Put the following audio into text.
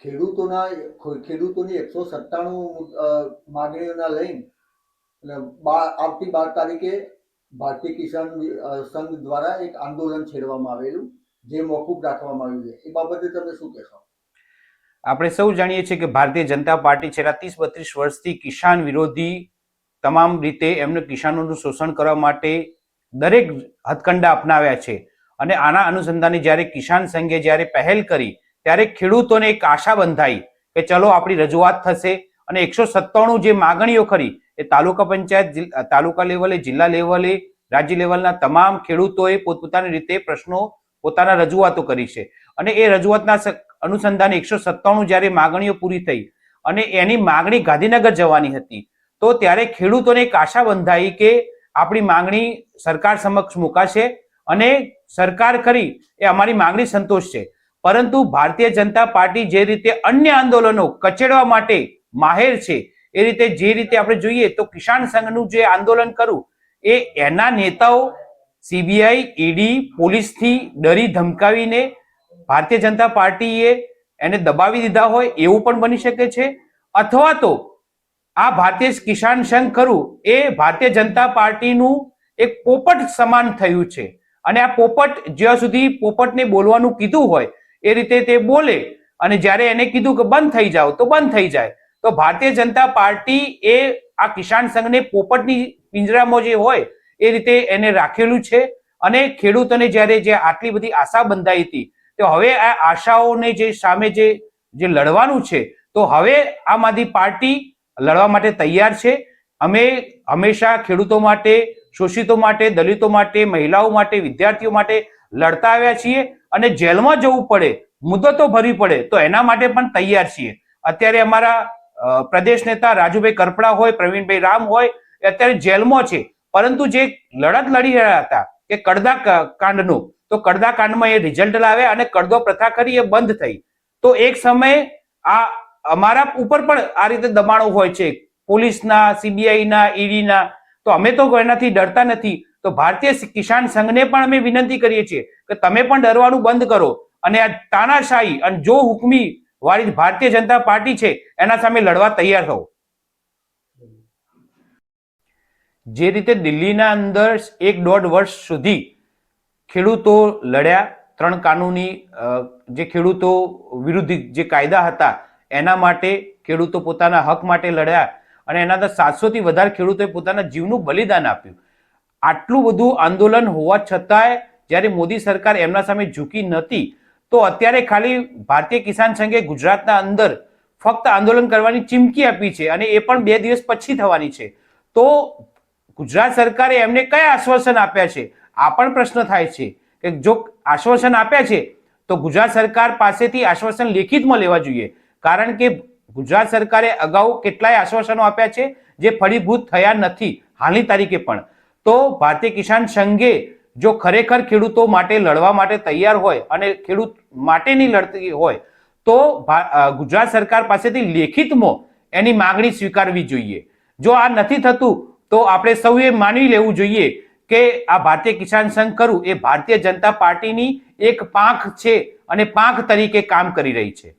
ખેડૂતોના ખેડૂતોની 197 માગણીઓના લઈને આવતી 12 તારીખે ભારતીય કિસાન સંઘ દ્વારા એક આંદોલન છેડવામાં આવેલું, જે મોકૂફ રાખવામાં આવ્યું છે. એ બાબતે તમે શું કહેશો? આપણે સૌ જાણીએ છીએ કે ભારતીય જનતા પાર્ટી છેલ્લા 30-32 વર્ષથી કિસાન વિરોધી તમામ રીતે એમને કિસાનોનું શોષણ કરવા માટે દરેક હથકંડા અપનાવ્યા છે. અને આના અનુસંધાને જ્યારે કિસાન સંઘે જ્યારે પહેલ કરી ત્યારે ખેડૂતોને એક આશા બંધાઈ કે ચલો આપણી રજૂઆત થશે અને 197 જે માગણીઓ ખરી એ તાલુકા પંચાયત, તાલુકા લેવલે, જિલ્લા લેવલે, રાજ્ય લેવલના તમામ ખેડૂતોએ પોતપોતાની રીતે પ્રશ્નો, પોતાના રજૂઆતો કરી છે. અને એ રજૂઆતના અનુસંધાને 197 જ્યારે માગણીઓ પૂરી થઈ અને એની માગણી ગાંધીનગર જવાની હતી, તો ત્યારે ખેડૂતોને એક આશા બંધાઈ કે આપણી માગણી સરકાર સમક્ષ મુકાશે અને સરકાર કરી એ અમારી માગણી સંતોષ છે. પરંતુ ભારતીય જનતા પાર્ટી જે રીતે અન્ય આંદોલનો કચેડવા માટે માહેર છે, એ રીતે જે રીતે આપણે જોઈએ તો કિસાન સંઘનું જે આંદોલન કરવું એ એના નેતાઓ સીબીઆઈ, ઈડી, પોલીસથી ડરી ધમકાવીને ભારતીય જનતા પાર્ટીએ એને દબાવી દીધા હોય એવું પણ બની શકે છે. અથવા તો આ ભારતીય કિસાન સંઘ ખરું એ ભારતીય જનતા પાર્ટીનું એક પોપટ સમાન થયું છે. અને આ પોપટ જ્યાં સુધી પોપટને બોલવાનું કીધું હોય એ રીતે તે બોલે અને જ્યારે એને કીધું કે બંધ થઈ જાઓ તો બંધ થઈ જાય. તો ભારતીય જનતા પાર્ટી એ આ કિસાન સંઘને પોપટની પિંજરામાં જે હોય એ રીતે એને રાખેલું છે. અને ખેડૂતોને જ્યારે જે આટલી બધી આશા બંધાઈ હતી, તો હવે આ આશાઓને જે સામે જે લડવાનું છે, તો હવે આમ આદમી પાર્ટી લડવા માટે તૈયાર છે. અમે હંમેશા ખેડૂતો માટે, શોષિતો માટે, દલિતો માટે, મહિલાઓ માટે, વિદ્યાર્થીઓ માટે લડતા આવ્યા છીએ અને જેલમાં જવું પડે, મુદ્દતો ભરવી પડે તો એના માટે પણ તૈયાર છીએ. અત્યારે અમારા પ્રદેશ નેતા રાજુભાઈ કરપડા હોય, પ્રવીણભાઈ રામ હોય, અત્યારે જેલમાં છે. પરંતુ જે લડત લડી રહ્યા હતા કે કડદા કાંડનો, તો કડદા કાંડમાં એ રિઝલ્ટ લાવ્યા અને કડદો પ્રથા કરી એ બંધ થઈ. તો એક સમયે આ અમારા ઉપર પણ આ રીતે દબાણો હોય છે, પોલીસના, સીબીઆઈના, ઈડીના. તો અમે તો એનાથી ડરતા નથી. તો ભારતીય કિસાન સંઘને પણ અમે વિનંતી કરીએ છીએ કે તમે પણ ડરવાનું બંધ કરો અને આ તાનાશાહી અને જો હુકમી વાળી ભારતીય જનતા પાર્ટી છે એના સામે લડવા તૈયાર થો. જે રીતે દિલ્હીના અંદર 1-1.5 વર્ષ સુધી ખેડૂતો લડ્યા, 3 કાનૂની જે ખેડૂતો વિરુદ્ધ જે કાયદા હતા એના માટે ખેડૂતો પોતાના હક માટે લડ્યા અને એના અંદર 700 થી વધારે ખેડૂતોએ પોતાના જીવનું બલિદાન આપ્યું. આટલું બધું આંદોલન હોવા છતાંય જ્યારે મોદી સરકાર એમના સામે ઝૂકી નથી, તો અત્યારે ખાલી ભારતીય કિસાન સંઘે ગુજરાતના અંદર ફક્ત આંદોલન કરવાની ચીમકી આપી છે અને એ પણ 2 દિવસ પછી થવાની છે. તો ગુજરાત સરકારે એમને કયા આશ્વાસન આપ્યા છે? આ પણ પ્રશ્ન થાય છે કે જો આશ્વાસન આપ્યા છે તો ગુજરાત સરકાર પાસેથી આશ્વાસન લેખિતમાં લેવા જોઈએ. કારણ કે ગુજરાત સરકારે અગાઉ કેટલાય આશ્વાસનો આપ્યા છે જે ફળીભૂત થયા નથી હાલની તારીખે પણ. તો ભારતીય કિસાન સંઘે જો ખરેખર ખેડૂતો માટે લડવા માટે તૈયાર હોય અને ખેડૂત માટેની લડતી હોય તો ગુજરાત સરકાર પાસેથી લેખિતમાં એની માગણી સ્વીકારવી જોઈએ. જો આ નથી થતું તો આપણે સૌએ માની લેવું જોઈએ કે આ ભારતીય કિસાન સંઘ ખરું એ ભારતીય જનતા પાર્ટીની એક પાંખ છે અને પાંખ તરીકે કામ કરી રહી છે.